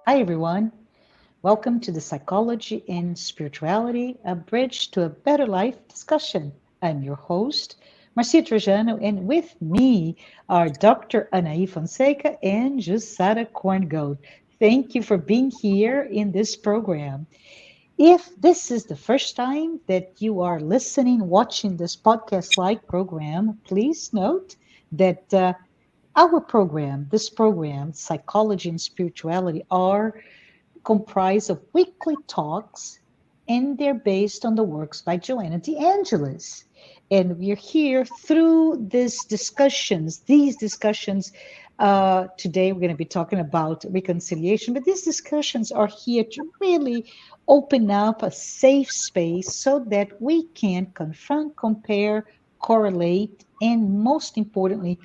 Hi, everyone. Welcome to the Psychology and Spirituality, a bridge to a better life discussion. I'm your host, Marcia Trajano, and with me are Dr. Anahy Fonseca and Jussara Korngold. Thank you for being here in this program. If this is the first time that you are listening, watching this podcast like program, please note that our program, this program, Psychology and Spirituality, are comprised of weekly talks, and they're based on the works by Joanna de Angelis. And we're here through these discussions. Today, we're going to be talking about reconciliation, but these discussions are here to really open up a safe space so that we can confront, compare, correlate, and most importantly,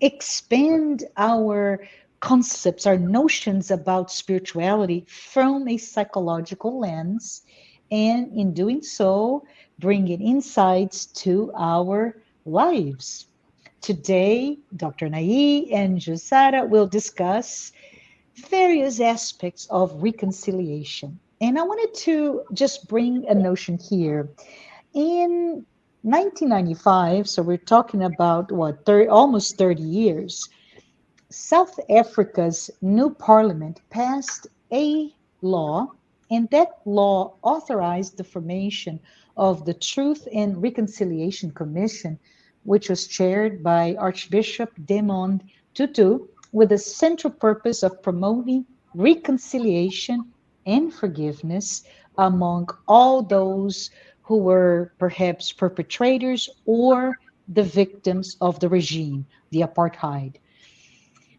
expand our concepts, our notions about spirituality from a psychological lens, and in doing so, bringing insights to our lives. Today, Dr. Anahy and Jussara will discuss various aspects of reconciliation. And I wanted to just bring a notion here. In 1995, so we're talking about what, 30, almost 30 years, South Africa's new parliament passed a law, and that law authorized the formation of the Truth and Reconciliation Commission, which was chaired by Archbishop Desmond Tutu, with the central purpose of promoting reconciliation and forgiveness among all those who were perhaps perpetrators or the victims of the regime, the apartheid.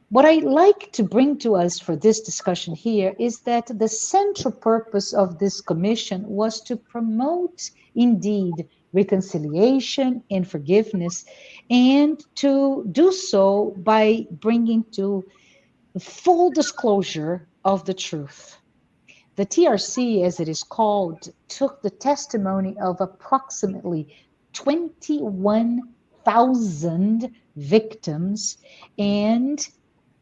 What I like to bring to us for this discussion here is that the central purpose of this commission was to promote, indeed, reconciliation and forgiveness, and to do so by bringing to full disclosure of the truth. The TRC, as it is called, took the testimony of approximately 21,000 victims, and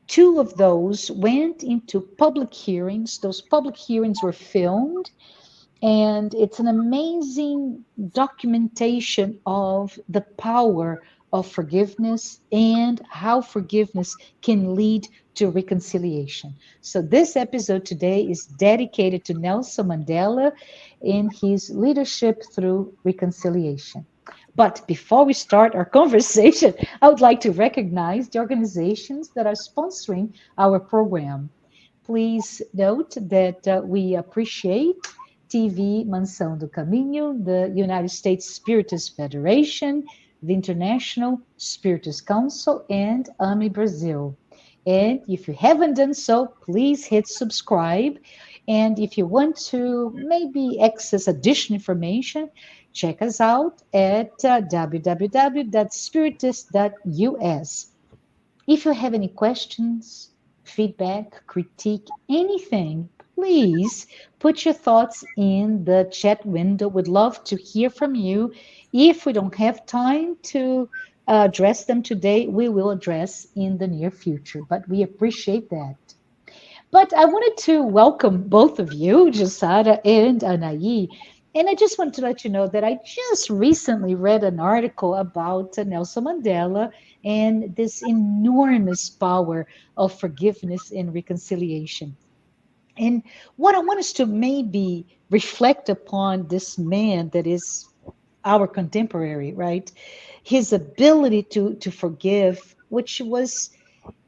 two of those went into public hearings. Those public hearings were filmed, and it's an amazing documentation of the power of forgiveness and how forgiveness can lead to reconciliation. So, this episode today is dedicated to Nelson Mandela in his leadership through reconciliation. But before we start our conversation, I would like to recognize the organizations that are sponsoring our program. Please note that we appreciate TV Mansão do Caminho, the United States Spiritist Federation, the International Spiritist Council, and AMI Brazil. And if you haven't done so, please hit subscribe. And if you want to maybe access additional information, check us out at www.spiritist.us. If you have any questions, feedback, critique, anything, please put your thoughts in the chat window. We'd love to hear from you. If we don't have time to address them today, we will address in the near future, but we appreciate that. But I wanted to welcome both of you, Jussara and Anahy. And I just want to let you know that I just recently read an article about Nelson Mandela and this enormous power of forgiveness and reconciliation. And what I want us to maybe reflect upon this man that is our contemporary, right? His ability to forgive, which was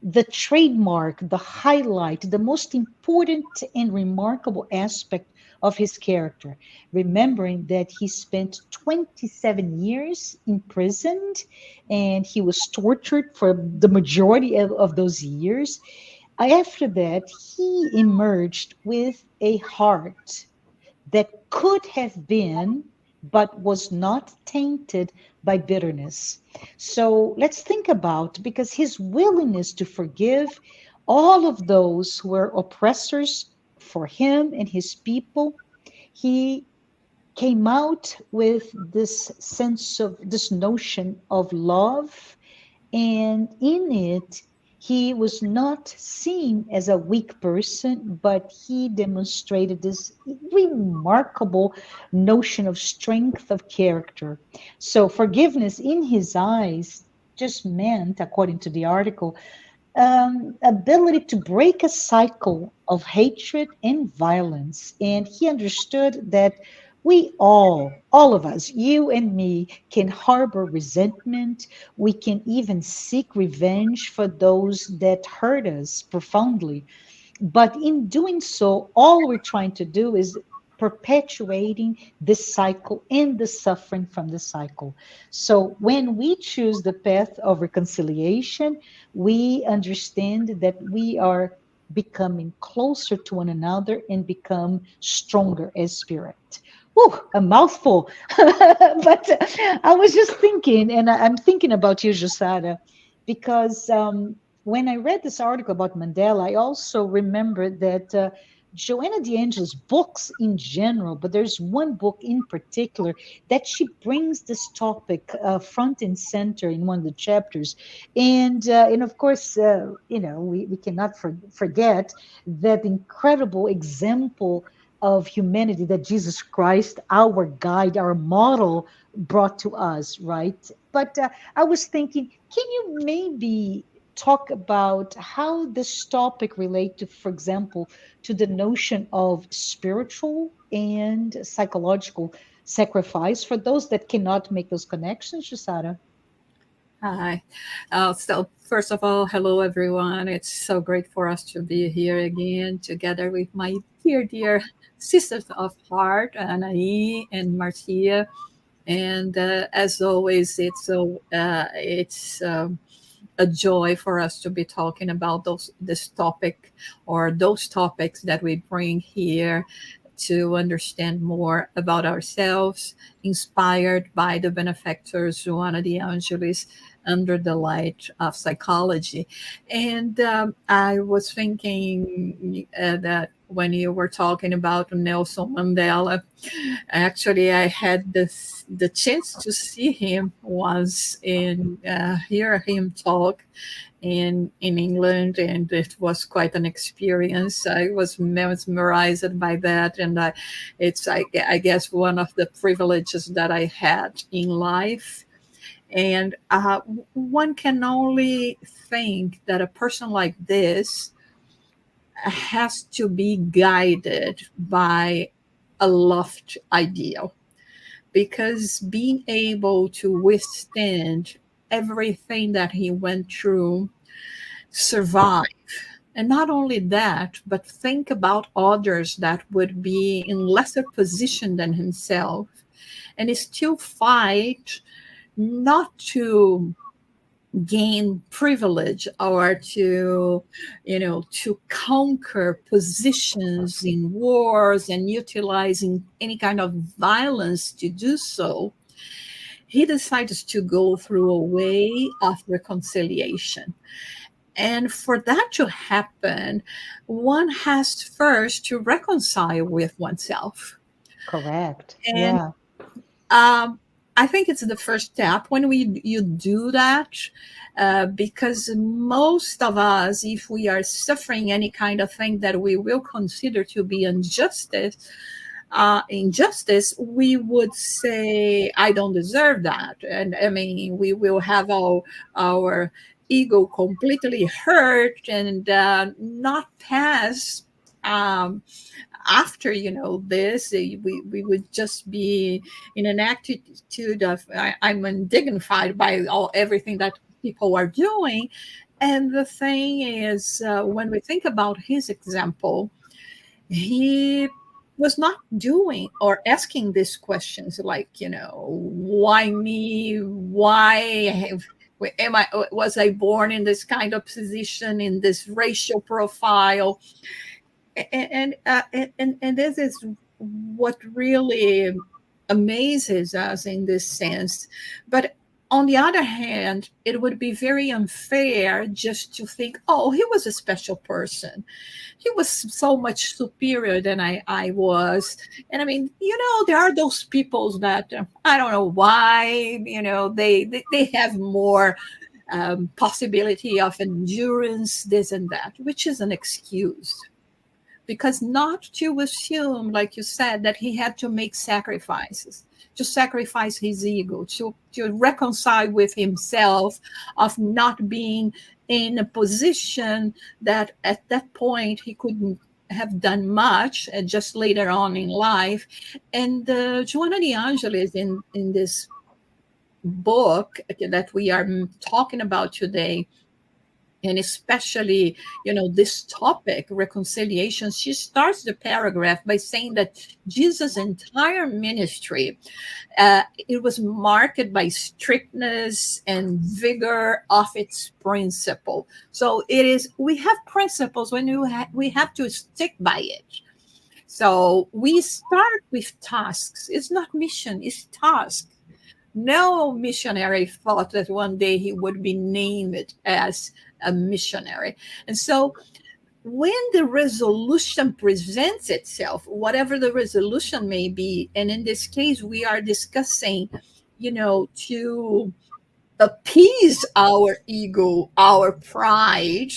the trademark, the highlight, the most important and remarkable aspect of his character. Remembering that he spent 27 years imprisoned and he was tortured for the majority of those years. After that, he emerged with a heart that could have been, but was not tainted by bitterness. So let's think about, because his willingness to forgive all of those who were oppressors for him and his people, he came out with this sense of this notion of love, and in it, He was not seen as a weak person, but he demonstrated this remarkable notion of strength of character. So, forgiveness in his eyes just meant, according to the article, ability to break a cycle of hatred and violence. And he understood that we all of us, you and me, can harbor resentment. We can even seek revenge for those that hurt us profoundly. But in doing so, all we're trying to do is perpetuating this cycle and the suffering from the cycle. So when we choose the path of reconciliation, we understand that we are becoming closer to one another and become stronger as spirit. Whew, a mouthful. But I was just thinking, and I'm thinking about you, Jussara, because when I read this article about Mandela, I also remembered that Joanna de Angelis books in general, but there's one book in particular that she brings this topic front and center in one of the chapters, and of course, we cannot forget that incredible example of humanity that Jesus Christ, our guide, our model, brought to us, right? But I was thinking, can you maybe talk about how this topic relate to, for example, to the notion of spiritual and psychological sacrifice for those that cannot make those connections, Jusara? Hi. So, first of all, hello, everyone. It's so great for us to be here again together with my dear sisters of heart, Anahy and Marcia. And as always, it's a joy for us to be talking about this topic or those topics that we bring here to understand more about ourselves, inspired by the benefactors Joanna de Angelis under the light of psychology. And I was thinking that when you were talking about Nelson Mandela, actually, I had the chance to see him once and hear him talk in England, and it was quite an experience. I was mesmerized by that, and I guess one of the privileges that I had in life. And one can only think that a person like this has to be guided by a loft ideal, because being able to withstand everything that he went through, survive, and not only that, but think about others that would be in lesser position than himself, and still fight not to gain privilege or to conquer positions in wars and utilizing any kind of violence to do so. He decides to go through a way of reconciliation. And for that to happen, one has first to reconcile with oneself. Correct. And Yeah. um, I think it's the first step when you do that, because most of us, if we are suffering any kind of thing that we will consider to be injustice, we would say, I don't deserve that. And I mean, we will have our ego completely hurt and not pass. Um, After this, we would just be in an attitude of I'm undignified by everything that people are doing. And the thing is, when we think about his example, he was not doing or asking these questions like, why me? Was I born in this kind of position, in this racial profile? And this is what really amazes us in this sense. But on the other hand, it would be very unfair just to think, oh, he was a special person, he was so much superior than I was. And I mean, there are those people that I don't know why, they have more possibility of endurance, this and that, which is an excuse. Because not to assume, like you said, that he had to make sacrifices, to sacrifice his ego, to reconcile with himself, of not being in a position that at that point he couldn't have done much, just later on in life. And Joanna de Angelis, in this book that we are talking about today, and especially, this topic, reconciliation, she starts the paragraph by saying that Jesus' entire ministry, it was marked by strictness and vigor of its principle. So it is, we have principles when we have to stick by it. So we start with tasks. It's not mission, it's task. No missionary thought that one day he would be named as a missionary. And so when the resolution presents itself, whatever the resolution may be, and in this case, we are discussing, to appease our ego, our pride,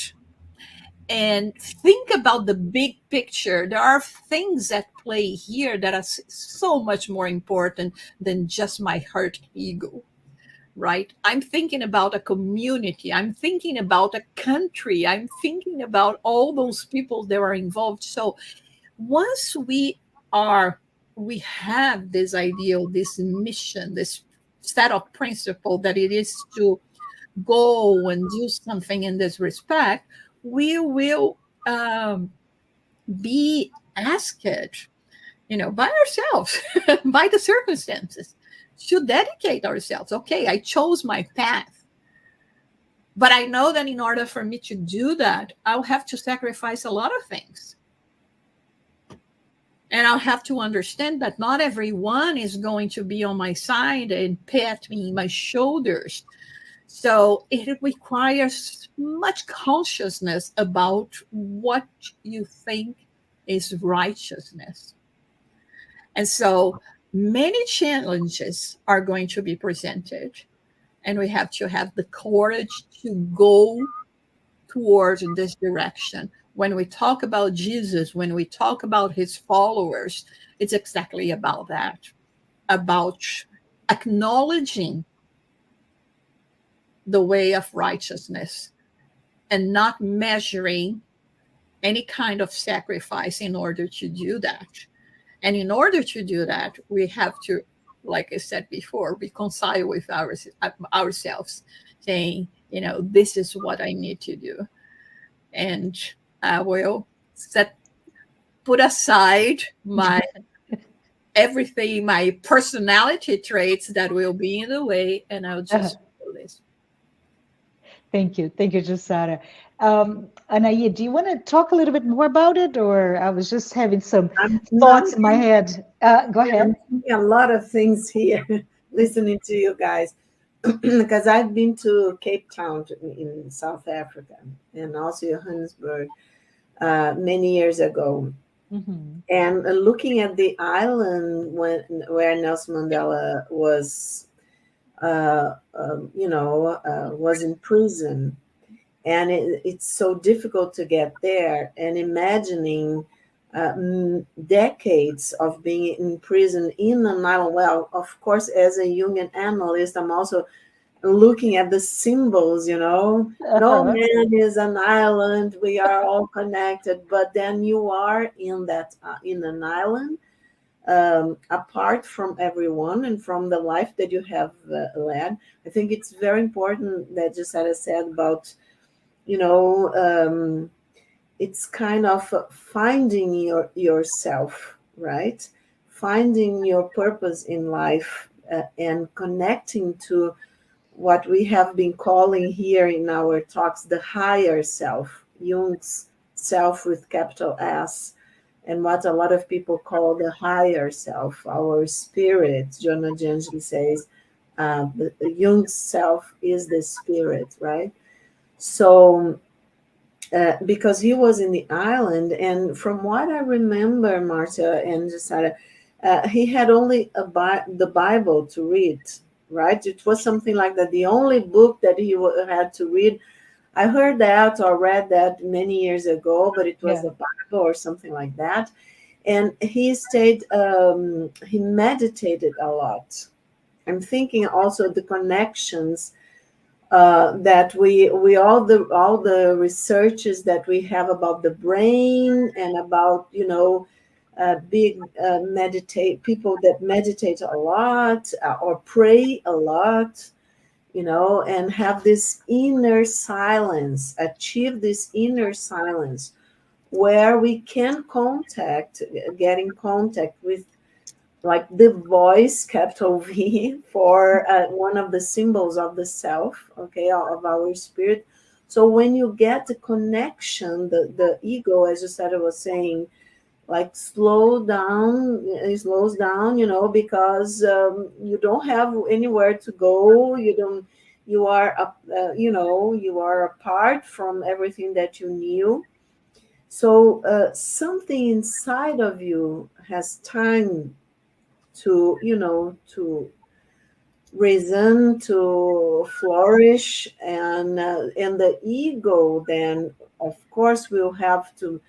and think about the big picture. There are things at play here that are so much more important than just my hurt ego, right? I'm thinking about a community. I'm thinking about a country. I'm thinking about all those people that are involved. So once we have this ideal, this mission, this set of principle that it is to go and do something in this respect, we will be asked, by ourselves, by the circumstances, to dedicate ourselves. Okay, I chose my path, but I know that in order for me to do that, I'll have to sacrifice a lot of things. And I'll have to understand that not everyone is going to be on my side and pat me on my shoulders. So it requires much consciousness about what you think is righteousness. And so many challenges are going to be presented, and we have to have the courage to go towards this direction. When we talk about Jesus, when we talk about his followers, it's exactly about that, about acknowledging the way of righteousness and not measuring any kind of sacrifice in order to do that. And in order to do that, we have to, like I said before, reconcile with ourselves, saying, this is what I need to do. And I will put aside my everything, my personality traits that will be in the way, and I'll just do this. Thank you. Thank you, Jussara. Anahy, do you want to talk a little bit more about it? Or I was just having some thoughts in my head. Go ahead. A lot of things here listening to you guys. Because I've been to Cape Town in South Africa and also Johannesburg many years ago. Mm-hmm. And looking at the island where Nelson Mandela was, was in prison, and it's so difficult to get there. And imagining decades of being in prison in an island. Well, of course, as a Jungian analyst, I'm also looking at the symbols, no man is an island, we are all connected, but then you are in an island, apart from everyone and from the life that you have led. I think it's very important that Jussara said about, it's kind of finding yourself, right? Finding your purpose in life, and connecting to what we have been calling here in our talks, the higher self, Jung's self with capital S, and what a lot of people call the higher self, our spirit. Joanna de Angelis says Jung's self is the spirit, right? So, because he was in the island, and from what I remember, Marcia and Jussara, he had only the Bible to read. right? It was something like that. The only book that he had to read. I heard that or read that many years ago, but it was Yeah. the Bible or something like that. And he meditated a lot. I'm thinking also the connections that we all the researches that we have about the brain and about big meditate people that meditate a lot or pray a lot, and have this inner silence, achieve this inner silence where we can get in contact with, like, the voice, capital V, for one of the symbols of the self, okay, of our spirit. So when you get the connection, the ego, as you said, I was saying, like, it slows down, because you don't have anywhere to go. You are you are apart from everything that you knew. So something inside of you has time to reason, to flourish, and the ego then, of course, will have to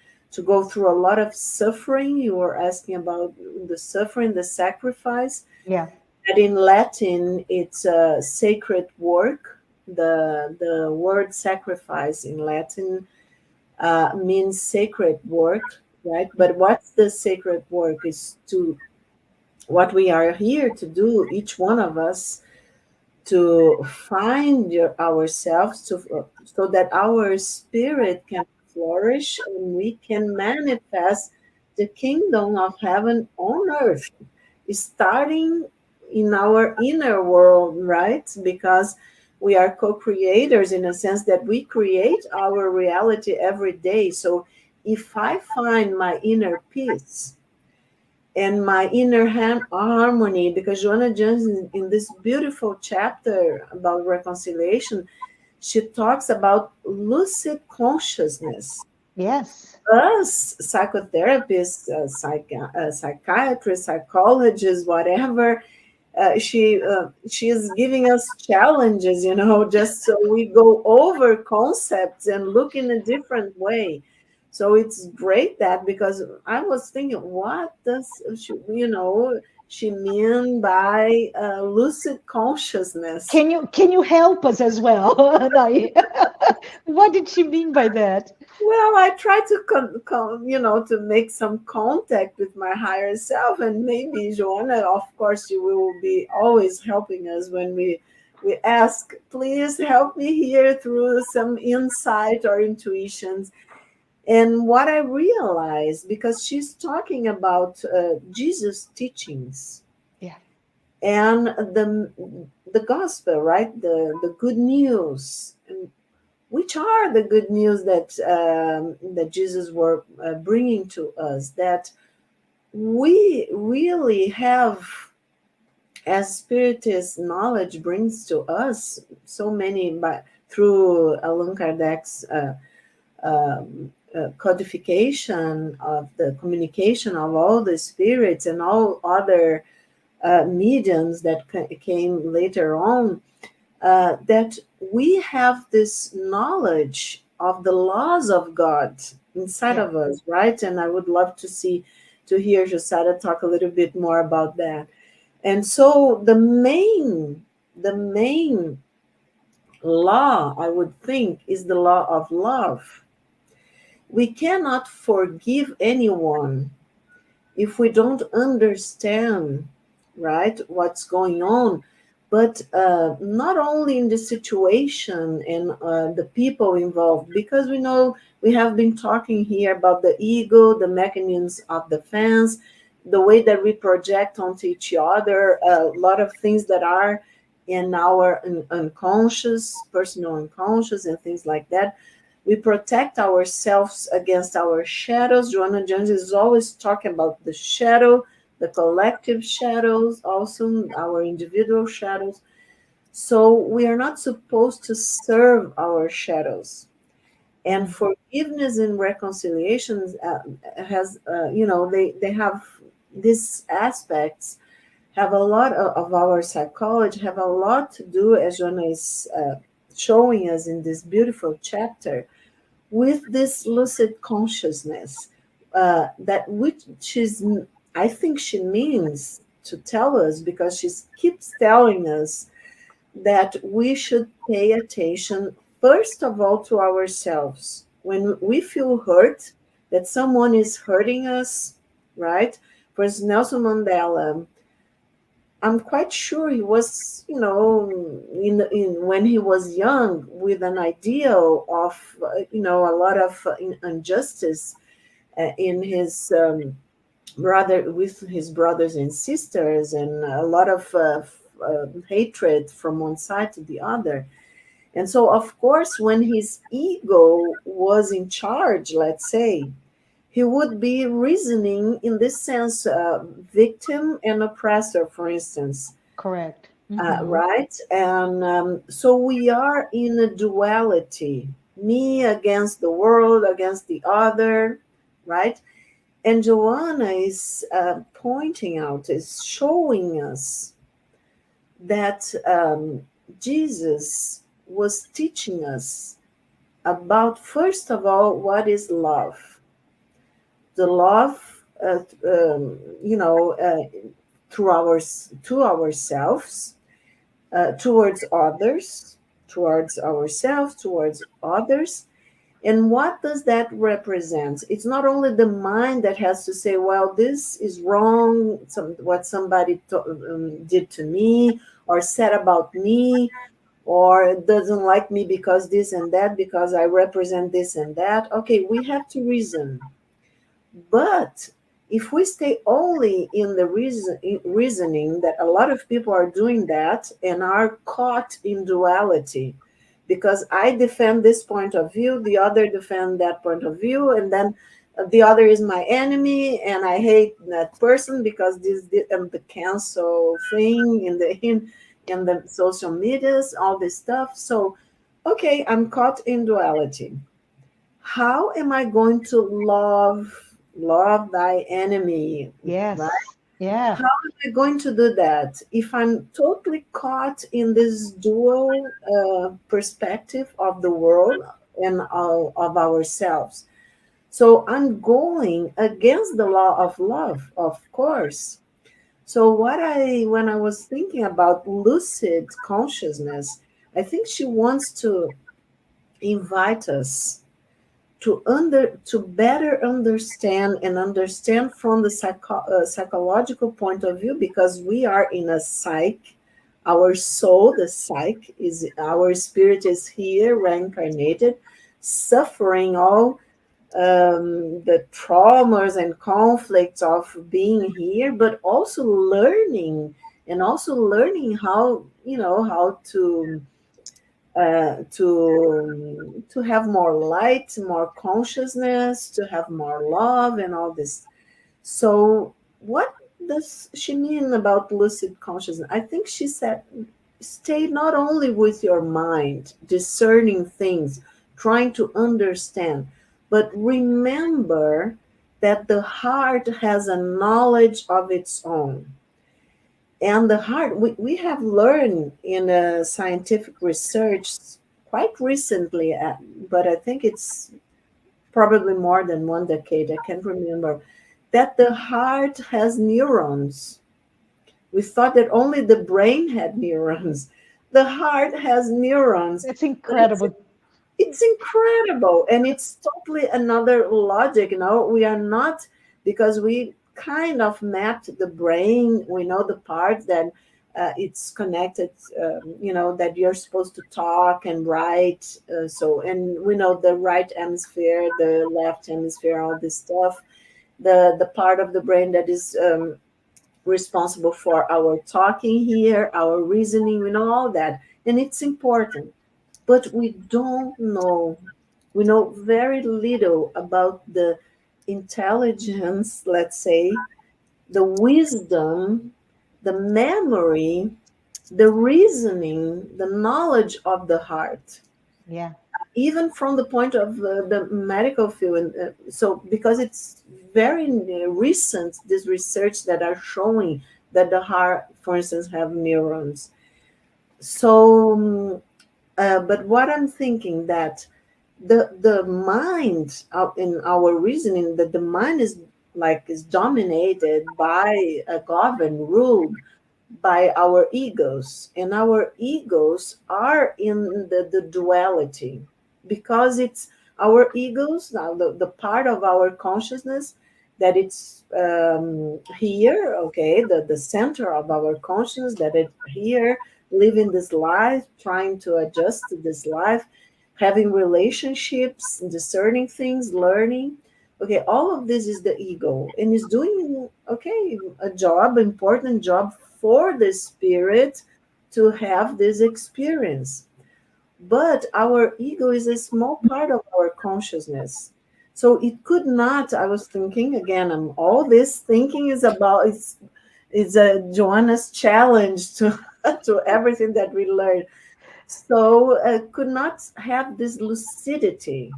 go through a lot of suffering. You were asking about the suffering, the sacrifice. Yeah. That in Latin, it's a sacred work. The word sacrifice in Latin means sacred work, right? But what's the sacred work is to what we are here to do, each one of us, to find ourselves, so that our spirit can flourish and we can manifest the kingdom of heaven on earth, starting in our inner world, right? Because we are co-creators, in a sense that we create our reality every day. So if I find my inner peace and my inner harmony, because Joanna de Angelis, in this beautiful chapter about reconciliation, she talks about lucid consciousness. Yes. Us psychotherapists, psychiatrists, psychologists, whatever, she is giving us challenges, just so we go over concepts and look in a different way. So it's great, that, because I was thinking, what does she mean by lucid consciousness? Can you help us as well, Anahy? What did she mean by that? Well, I try to to make some contact with my higher self, and maybe Joanna, of course, you will be always helping us when we ask, please help me here through some insight or intuitions. And what I realized, because she's talking about Jesus' teachings Yeah. and the gospel, right? The good news. And which are the good news that Jesus were bringing to us, that we really have, as spiritist knowledge brings to us, so many, through Allan Kardec's codification of the communication of all the spirits and all other mediums that came later on, that we have this knowledge of the laws of God inside Yeah. of us, right? And I would love to hear Jussara talk a little bit more about that. And so the main law, I would think, is the law of love. We cannot forgive anyone if we don't understand, right, what's going on, but not only in the situation and the people involved, because we know we have been talking here about the ego, the mechanisms of defense, the way that we project onto each other, a lot of things that are in our unconscious, personal unconscious, and things like that. We protect ourselves against our shadows. Joanna Jones is always talking about the shadow, the collective shadows, also our individual shadows. So we are not supposed to serve our shadows. And Mm. forgiveness and reconciliation they have these aspects, have a lot of our psychology have a lot to do, as Joanna is showing us in this beautiful chapter, with this lucid consciousness, that which is, I think she means to tell us, because she keeps telling us that we should pay attention, first of all, to ourselves. When we feel hurt, that someone is hurting us, right? For instance, Nelson Mandela, I'm quite sure he was, in when he was young, with an ideal of, a lot of injustice in his brother, with his brothers and sisters, and a lot of hatred from one side to the other. And so, of course, when his ego was in charge, let's say, he would be reasoning in this sense, victim and oppressor, for instance, Correct. Mm-hmm. right? And so we are in a duality, me against the world, against the other, right? And Joanna is pointing out, is showing us that Jesus was teaching us about, first of all, what is love. The love, through to ourselves, towards others, towards ourselves, towards others. And what does that represent? It's not only the mind that has to say, well, this is wrong, what somebody did to me or said about me, or doesn't like me because this and that, because I represent this and that. Okay, we have to reason. But if we stay only in the reasoning, that a lot of people are doing that and are caught in duality, because I defend this point of view, the other defend that point of view, and then the other is my enemy, and I hate that person because the cancel thing in the social medias, all this stuff. So, okay, I'm caught in duality. How am I going to love thy enemy, right? Yes. Yeah. How am I going to do that if I'm totally caught in this dual perspective of the world and of ourselves? So I'm going against the law of love, of course. So when I was thinking about lucid consciousness, I think she wants to invite us to better understand, and understand from the psychological point of view, because we are in a psyche. Our soul, the psyche, is our spirit, is here reincarnated, suffering all the traumas and conflicts of being here, but also learning, and also learning how, how to have more light, more consciousness, to have more love, and all this. So, what does she mean about lucid consciousness? I think she said, stay not only with your mind, discerning things, trying to understand, but remember that the heart has a knowledge of its own. And the heart, we have learned in scientific research quite recently, but I think it's probably more than one decade, I can't remember, that the heart has neurons. We thought that only the brain had neurons. The heart has neurons. It's And incredible. it's incredible, and it's totally another logic. We are not, because we kind of mapped the brain, we know the parts that it's connected, that you're supposed to talk and write, so, and we know the right hemisphere, the left hemisphere, all this stuff, the part of the brain that is responsible for our talking here, our reasoning, we know all that, and it's important. But we don't know, we know very little about the intelligence, let's say, the wisdom, the memory, the reasoning, the knowledge of the heart, Yeah. even from the point of the medical field. So because it's very recent, this research that are showing that the heart, for instance, have neurons. So but what I'm thinking that the mind in our reasoning, that the mind is dominated by, governed, ruled by our egos, and our egos are in the duality, because it's our egos now, the part of our consciousness that it's here, okay, the center of our consciousness, that it here living this life, trying to adjust to this life, having relationships, discerning things, learning. Okay, all of this is the ego, and is doing, okay, a job, important job for the spirit to have this experience. But our ego is a small part of our consciousness. So it could not, I was thinking again, all this thinking is about, it's a Joanna's challenge to to everything that we learn. So could not have this lucidity,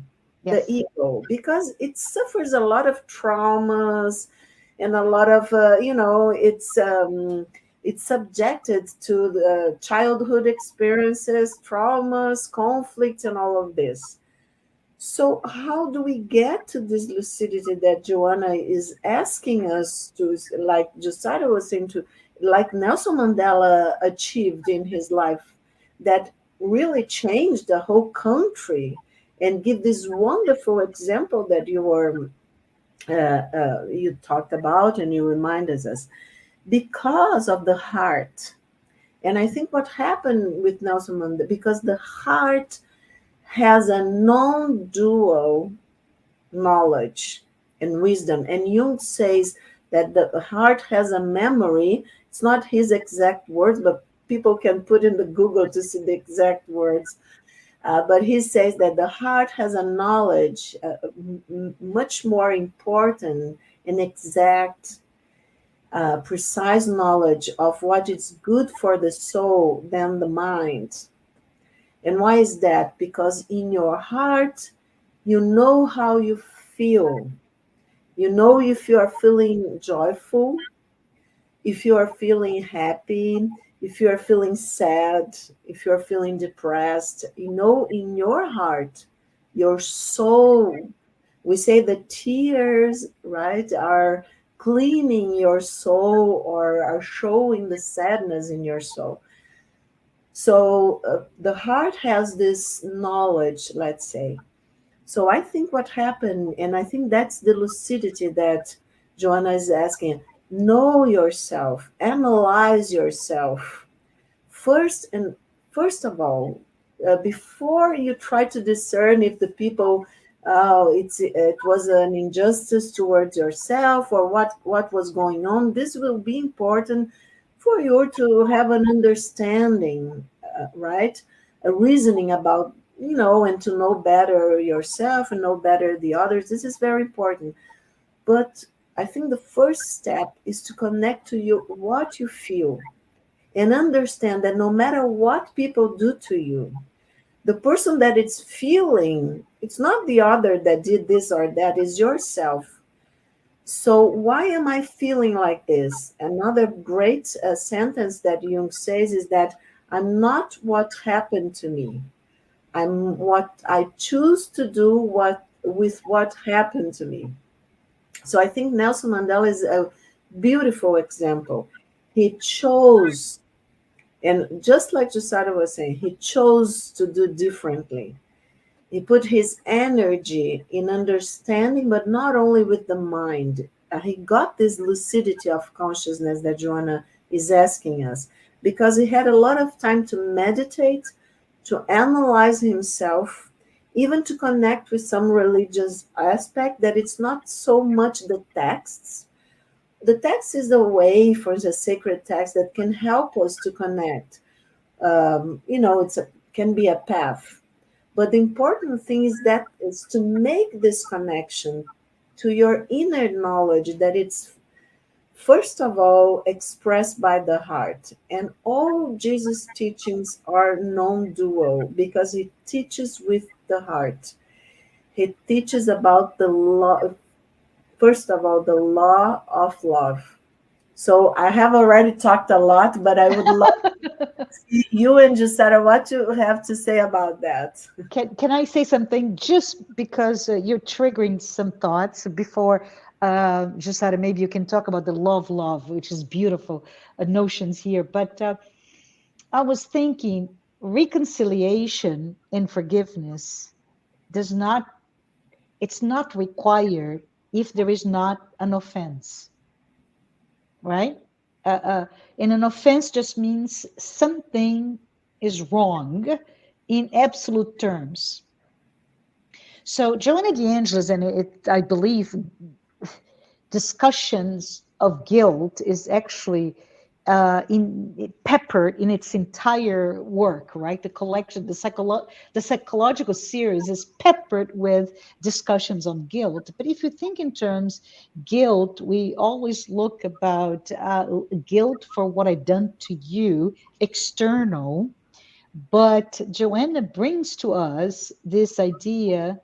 the Yes. ego, because it suffers a lot of traumas, and a lot of it's subjected to the childhood experiences, traumas, conflicts, and all of this. So how do we get to this lucidity that Joanna is asking us to, like Jussara was saying, to, like Nelson Mandela achieved in his life, that really changed the whole country, and give this wonderful example that you talked about and you reminded us, because of the heart. And I think what happened with Nelson Mandela, because the heart has a non-dual knowledge and wisdom. And Jung says that the heart has a memory. It's not his exact words, but people can put in the Google to see the exact words. But he says that the heart has a knowledge much more important and exact, precise knowledge of what is good for the soul than the mind. And why is that? Because in your heart, you know how you feel. You know if you are feeling joyful, if you are feeling happy, if you are feeling sad, if you are feeling depressed. You know in your heart, your soul. We say the tears, right, are cleaning your soul, or are showing the sadness in your soul. So the heart has this knowledge, let's say. So I think what happened, and I think that's the lucidity that Joanna is asking: know yourself, analyze yourself first, and first of all, before you try to discern if the people, it was an injustice towards yourself, or what was going on. This will be important for you to have an understanding, right? A reasoning about, and to know better yourself and know better the others. This is very important. But I think the first step is to connect to you what you feel, and understand that no matter what people do to you, the person that it's feeling, it's not the other that did this or that, is yourself. So why am I feeling like this? Another great sentence that Jung says is that I'm not what happened to me. I'm what I choose to do with what happened to me. So I think Nelson Mandela is a beautiful example. He chose, and just like Jussara was saying, he chose to do differently. He put his energy in understanding, but not only with the mind. He got this lucidity of consciousness that Joanna is asking us, because he had a lot of time to meditate, to analyze himself, even to connect with some religious aspect, that it's not so much the texts. The text is a way, for the sacred text, that can help us to connect. Can be a path, but the important thing is to make this connection to your inner knowledge, that it's first of all expressed by the heart. And all Jesus' teachings are non-dual, because he teaches with the heart. He teaches about the law, first of all, the law of love. So I have already talked a lot, but I would love to see you and Jussara what you have to say about that. Can I say something just because you're triggering some thoughts before Jussara, maybe you can talk about the love, which is beautiful notions here. But I was thinking reconciliation and forgiveness does not, it's not required if there is not an offense, right? Uh, uh, and an offense just means something is wrong in absolute terms. So Joanna de Angelis, and I believe discussions of guilt is actually peppered in its entire work, right? The collection, the psychological series is peppered with discussions on guilt. But if you think in terms guilt, we always look about guilt for what I've done to you, external. But Joanna brings to us this idea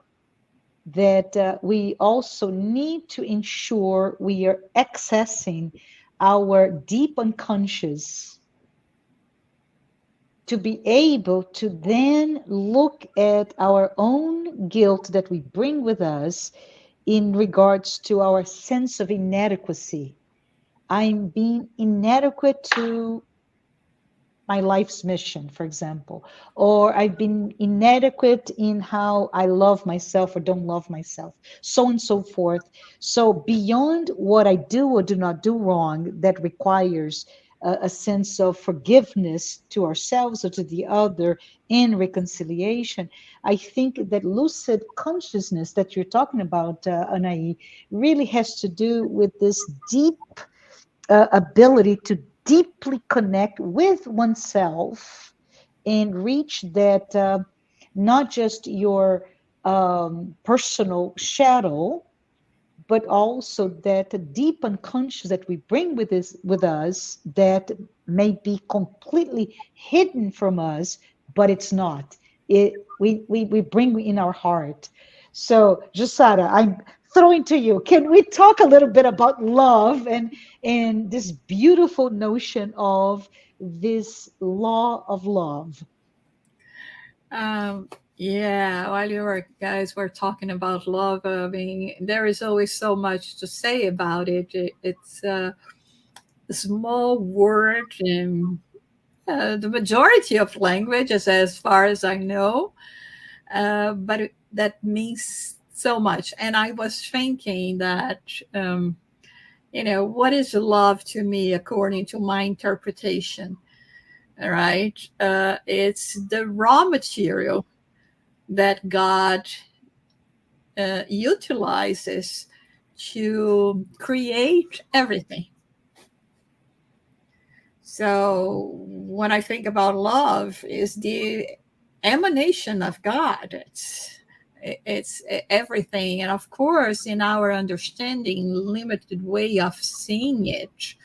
that we also need to ensure we are accessing our deep unconscious to be able to then look at our own guilt that we bring with us in regards to our sense of inadequacy. I'm being inadequate to my life's mission, for example, or I've been inadequate in how I love myself or don't love myself, so on and so forth. So, beyond what I do or do not do wrong, that requires a sense of forgiveness to ourselves or to the other in reconciliation. I think that lucid consciousness that you're talking about, Anahy, really has to do with this deep ability to deeply connect with oneself and reach that not just your personal shadow, but also that deep unconscious that we bring with us that may be completely hidden from us, but it's not. We bring in our heart. So, Jussara, I'm throwing to you. Can we talk a little bit about love and this beautiful notion of this law of love? Um, yeah, while you were guys were talking about love, I mean, there is always so much to say about it. It's a small word in the majority of languages, as far as I know, that means so much. And I was thinking that, what is love to me according to my interpretation? All right. It's the raw material that God utilizes to create everything. So when I think about love, is the emanation of God. It's everything, and of course, in our understanding, limited way of seeing it,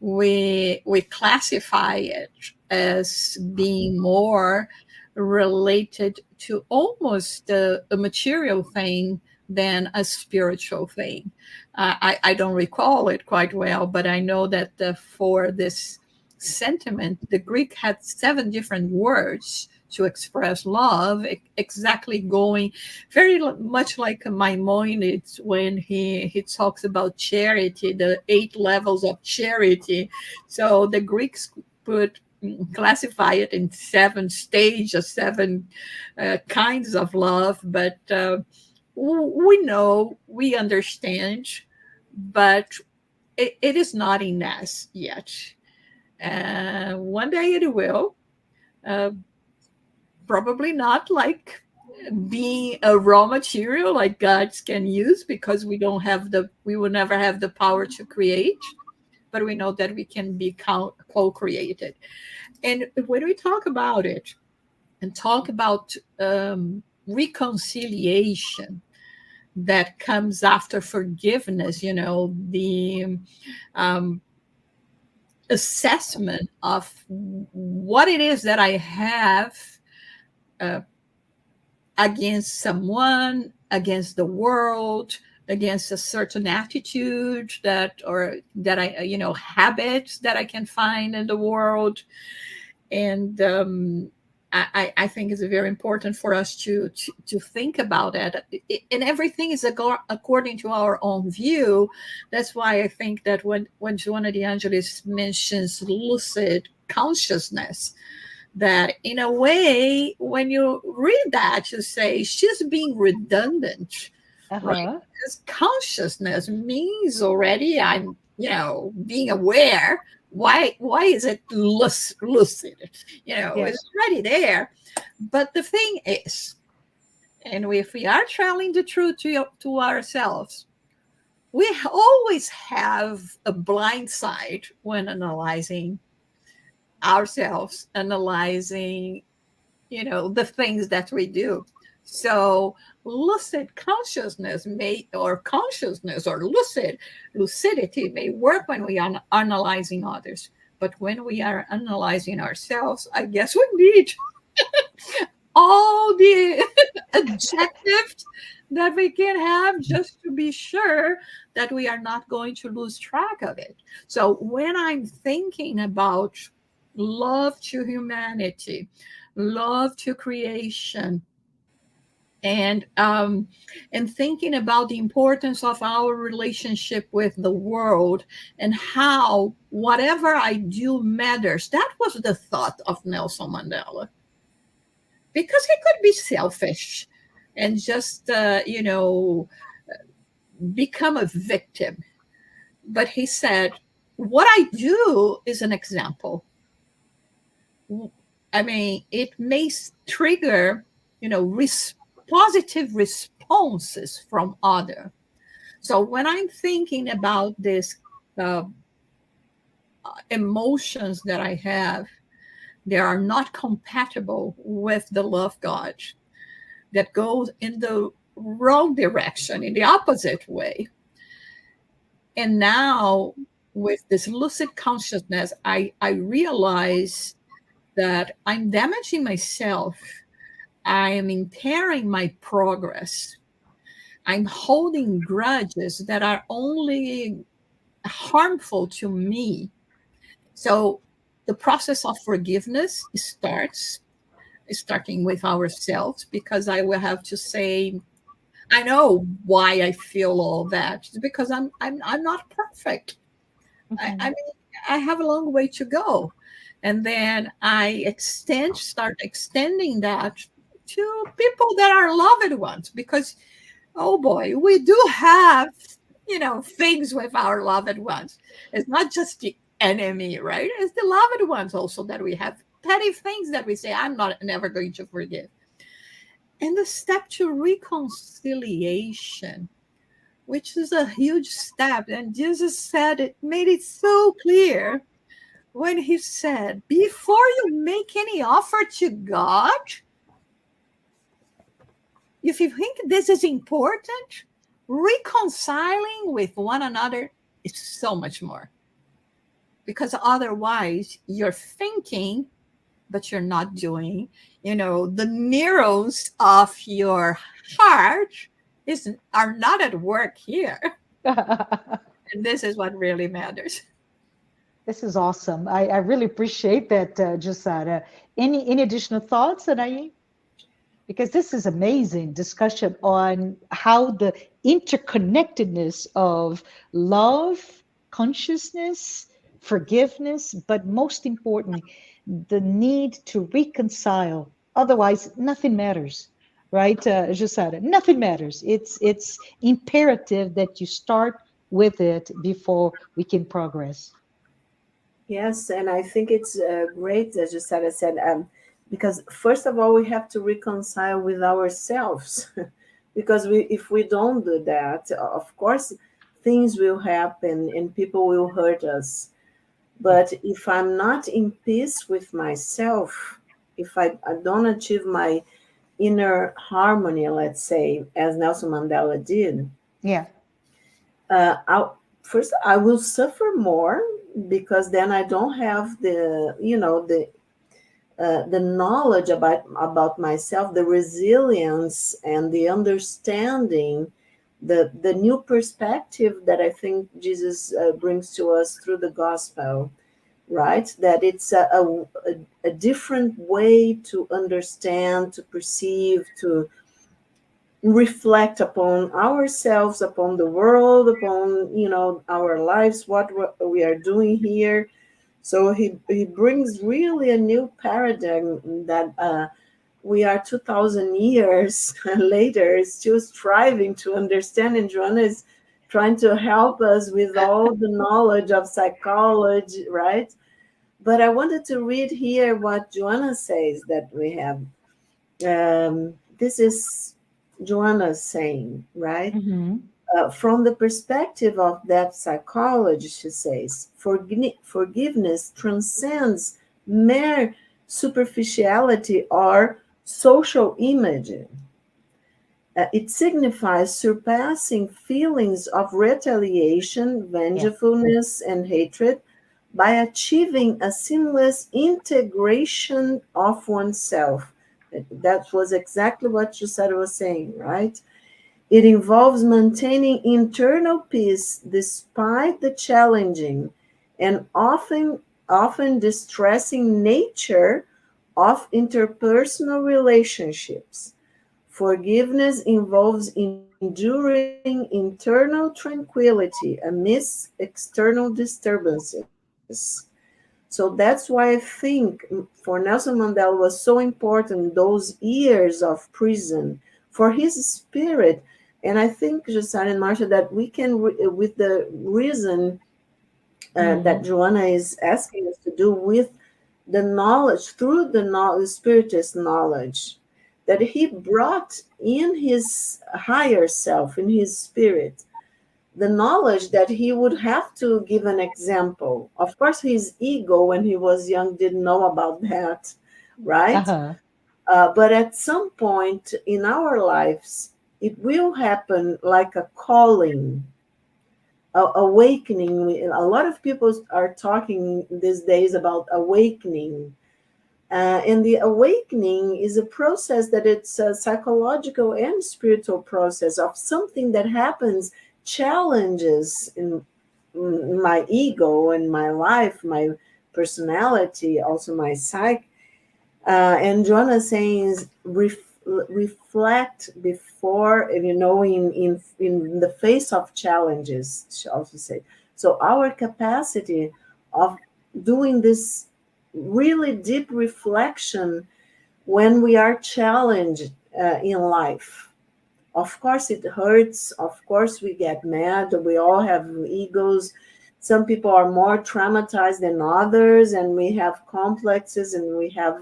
we classify it as being more related to almost a material thing than a spiritual thing. I don't recall it quite well, but I know that for this sentiment, the Greek had 7 different words to express love, exactly going very much like Maimonides when he talks about charity, the 8 levels of charity. So the Greeks put classify it in 7 stages, 7 kinds of love, but we know, we understand, but it is not in us yet. One day it will. Uh, Probably not like being a raw material like gods can use, because we will never have the power to create, but we know that we can be co-created. And when we talk about it and talk about reconciliation that comes after forgiveness, the um, assessment of what it is that I have uh, against someone, against the world, against a certain attitude that I, habits that I can find in the world. And I think it's very important for us to think about it. And everything is according to our own view. That's why I think that when Joanna de Angelis mentions lucid consciousness, that in a way, when you read that, you say she's being redundant, right? Uh-huh. Because consciousness means already I'm, being aware. Why is it lucid? Yeah. It's already there. But the thing is, and if we are telling the truth to ourselves, we always have a blind side when analyzing ourselves, analyzing the things that we do. So lucid consciousness or consciousness or lucidity may work when we are analyzing others, but when we are analyzing ourselves, I guess we need all the adjectives that we can have just to be sure that we are not going to lose track of it. So when I'm thinking about love to humanity, love to creation, and thinking about the importance of our relationship with the world and how whatever I do matters. That was the thought of Nelson Mandela, because he could be selfish and just become a victim, but he said, what I do is an example. I mean, it may trigger, positive responses from other. So when I'm thinking about this uh, emotions that I have, they are not compatible with the love God, that goes in the wrong direction, in the opposite way. And now with this lucid consciousness, I realize that I'm damaging myself. I am impairing my progress. I'm holding grudges that are only harmful to me. So the process of forgiveness starting with ourselves, because I will have to say, I know why I feel all that. It's because I'm not perfect. I Mhm. mean, I have a long way to go. And then start extending that to people that are loved ones, because, oh boy, we do have, things with our loved ones. It's not just the enemy, right? It's the loved ones also that we have petty things that we say, I'm not never going to forgive. And the step to reconciliation, which is a huge step. And Jesus said, it made it so clear when he said, before you make any offer to God, if you think this is important, reconciling with one another is so much more. Because otherwise, you're thinking, but you're not doing. The neurons of your heart are not at work here. And this is what really matters. This is awesome. I really appreciate that, Jussara. Any additional thoughts, Anahy? Because this is amazing discussion on how the interconnectedness of love, consciousness, forgiveness, but most importantly, the need to reconcile. Otherwise, nothing matters, right? Jussara, nothing matters. It's imperative that you start with it before we can progress. Yes, and I think it's great, as you said, because first of all, we have to reconcile with ourselves, because if we don't do that, of course, things will happen and people will hurt us. But if I'm not in peace with myself, if I don't achieve my inner harmony, let's say, as Nelson Mandela did, Yeah. first I will suffer more, because then I don't have the knowledge about myself, the resilience and the understanding the new perspective that I think Jesus brings to us through the gospel, right? That it's a different way to understand, to perceive, to reflect upon ourselves, upon the world, upon, our lives, what we are doing here. So he brings really a new paradigm that we are 2000 years later still striving to understand, and Joanna is trying to help us with all the knowledge of psychology, right? But I wanted to read here what Joanna says that we have. This is Joanna saying, right? Mm-hmm. From the perspective of that psychology, she says, forgiveness transcends mere superficiality or social imaging. It signifies surpassing feelings of retaliation, Yeah. vengefulness, and hatred by achieving a seamless integration of oneself. That was exactly what Jussara was saying, right? It involves maintaining internal peace despite the challenging and often distressing nature of interpersonal relationships. Forgiveness involves enduring internal tranquility amidst external disturbances. So that's why I think for Nelson Mandela was so important those years of prison for his spirit. And I think, Jussara and Marcia, that we can, with the reason that Mm-hmm. Joanna is asking us to do with the knowledge, through the knowledge, spiritist knowledge, that he brought in his higher self, in his spirit, the knowledge that he would have to give an example. Of course, his ego, when he was young, didn't know about that, right? Uh-huh. But at some point in our lives, it will happen like a calling, awakening. A lot of people are talking these days about awakening. And the awakening is a process that it's a psychological and spiritual process of something that happens, challenges in my ego and my life, my personality, also my psyche. And Joanna says, reflect before, in the face of challenges, she also said. So our capacity of doing this really deep reflection when we are challenged in life. Of course, it hurts. Of course, we get mad. We all have egos. Some people are more traumatized than others, and we have complexes, and we have,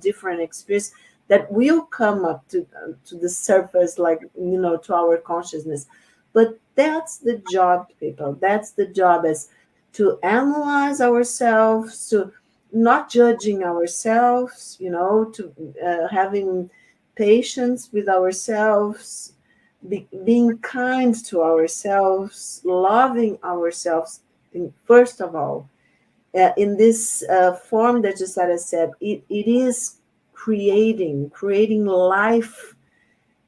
different experiences that will come up to the surface, like, to our consciousness. But that's the job, people. That's the job, is to analyze ourselves, to not judging ourselves, to having patience with ourselves, being kind to ourselves, loving ourselves, first of all. In this form that Jussara said, it is creating life,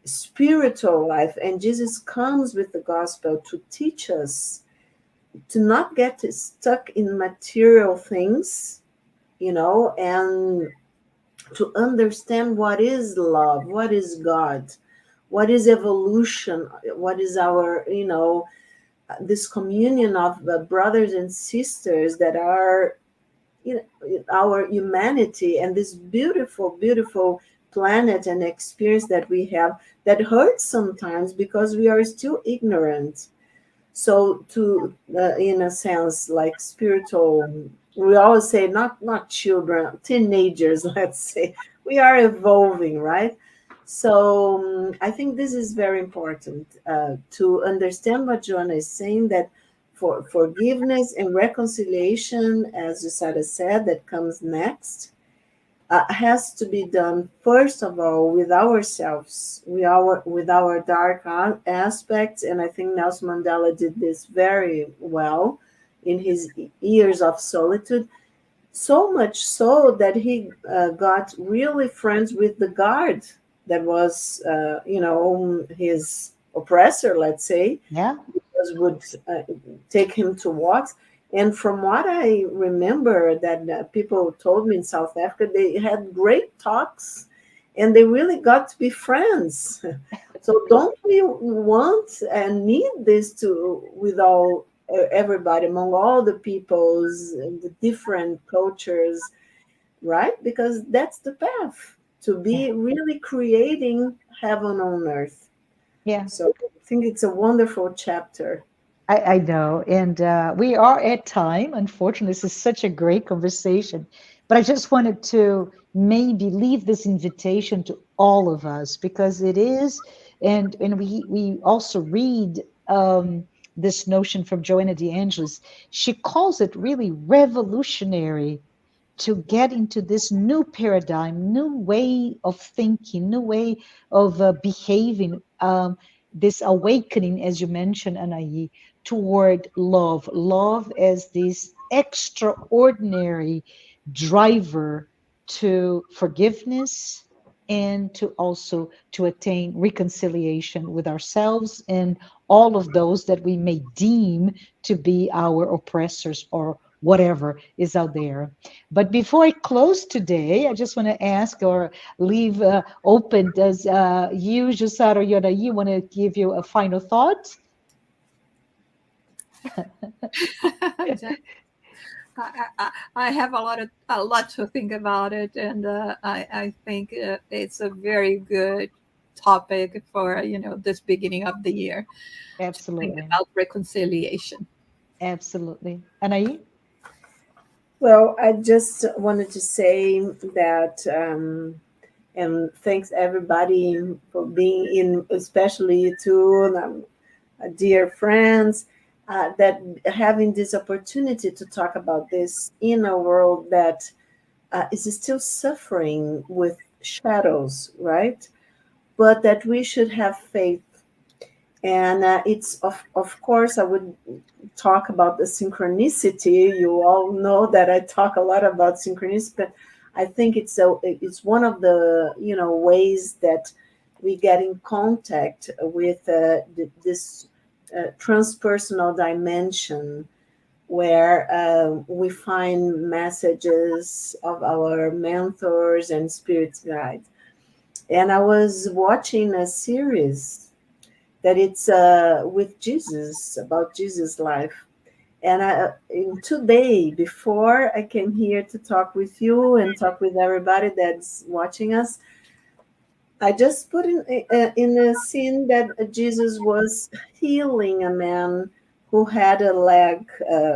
spiritual life. And Jesus comes with the gospel to teach us to not get stuck in material things, and to understand what is love, what is God, what is evolution, what is our, this communion of brothers and sisters that are, our humanity, and this beautiful, beautiful planet and experience that we have, that hurts sometimes because we are still ignorant. So to in a sense, like spiritual, we always say, not children, teenagers, let's say, we are evolving, right? So I think this is very important to understand what Joanna is saying, that for forgiveness and reconciliation, as Jussara said, that comes next, has to be done first of all with ourselves, with our dark aspects. And I think Nelson Mandela did this very well in his years of solitude, so much so that he got really friends with the guard that was his oppressor, let's say, Yeah. because would take him to walks. And from what I remember, that people told me in South Africa, they had great talks, and they really got to be friends. So don't we want and need this to with all everybody, among all the peoples and the different cultures, right? Because that's the path to Yeah. be really creating heaven on earth. Yeah. So I think it's a wonderful chapter. I know. And we are at time. Unfortunately, this is such a great conversation. But I just wanted to maybe leave this invitation to all of us because it is, and we also read this notion from Joanna de Angelis. She calls it really revolutionary to get into this new paradigm, new way of thinking, new way of behaving, this awakening, as you mentioned, Anahy, toward love. Love as this extraordinary driver to forgiveness and to also to attain reconciliation with ourselves and all of those that we may deem to be our oppressors or whatever is out there. But before I close today, I just want to ask or leave open. Does you, Jussara, or Yoda, you want to give you a final thought? I have a lot to think about it, and I think it's a very good topic for this beginning of the year to think Absolutely. about reconciliation. Absolutely. Anaí? Well, I just wanted to say that, and thanks everybody for being in, especially to dear friends, that having this opportunity to talk about this in a world that is still suffering with shadows, right? But that we should have faith. And it's, of course, I would talk about the synchronicity. You all know that I talk a lot about synchronicity, but I think it's one of the ways that we get in contact with this transpersonal dimension, where we find messages of our mentors and spirit guides. And I was watching a series that it's with Jesus, about Jesus' life. And in today, before I came here to talk with you and talk with everybody that's watching us, I just put in a scene that Jesus was healing a man who had a leg.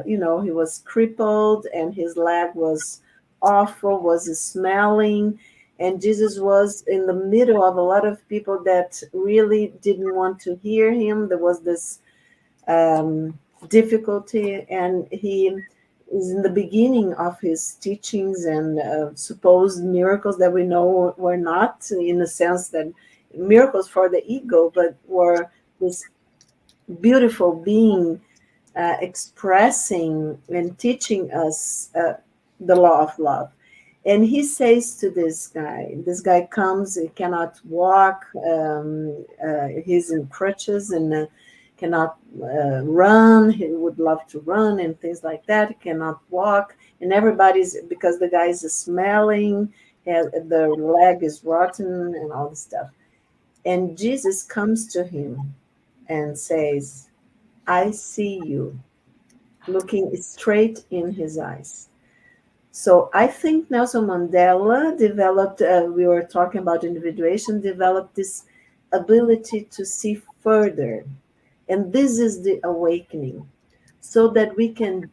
He was crippled and his leg was awful, was smelling. And Jesus was in the middle of a lot of people that really didn't want to hear him. There was this difficulty, and he is in the beginning of his teachings and supposed miracles that we know were not, in the sense that miracles for the ego, but were this beautiful being expressing and teaching us the law of love. And he says to this guy comes, he cannot walk, he's in crutches and cannot run. He would love to run and things like that. He cannot walk. And everybody's, because the guy is smelling, the leg is rotten and all this stuff. And Jesus comes to him and says, I see you, looking straight in his eyes. So I think Nelson Mandela developed, we were talking about individuation, developed this ability to see further. And this is the awakening, so that we can,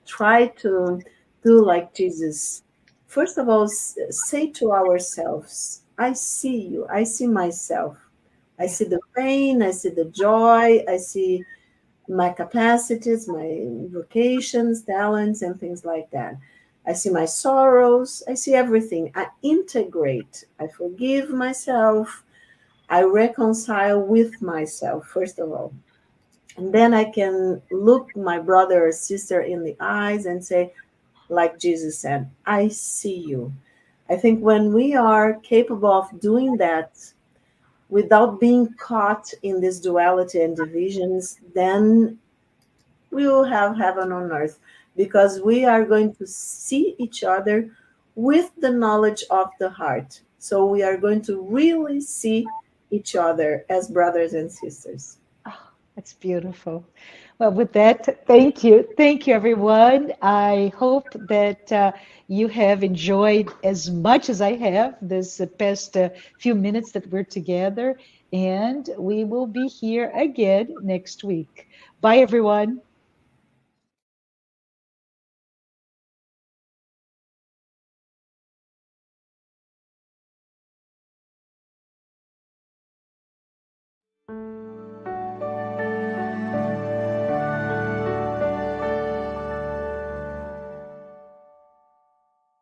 try to do like Jesus. First of all, say to ourselves, I see you, I see myself. I Yeah. see the pain, I see the joy, I see my capacities, my vocations, talents, and things like that. I see my sorrows, I see everything. I integrate, I forgive myself, I reconcile with myself, first of all. And then I can look my brother or sister in the eyes and say, like Jesus said, I see you. I think when we are capable of doing that, without being caught in this duality and divisions, then we will have heaven on earth, because we are going to see each other with the knowledge of the heart. So we are going to really see each other as brothers and sisters. Oh, that's beautiful. Well, with that, thank you. Thank you, everyone. I hope that you have enjoyed as much as I have this past few minutes that we're together. And we will be here again next week. Bye, everyone.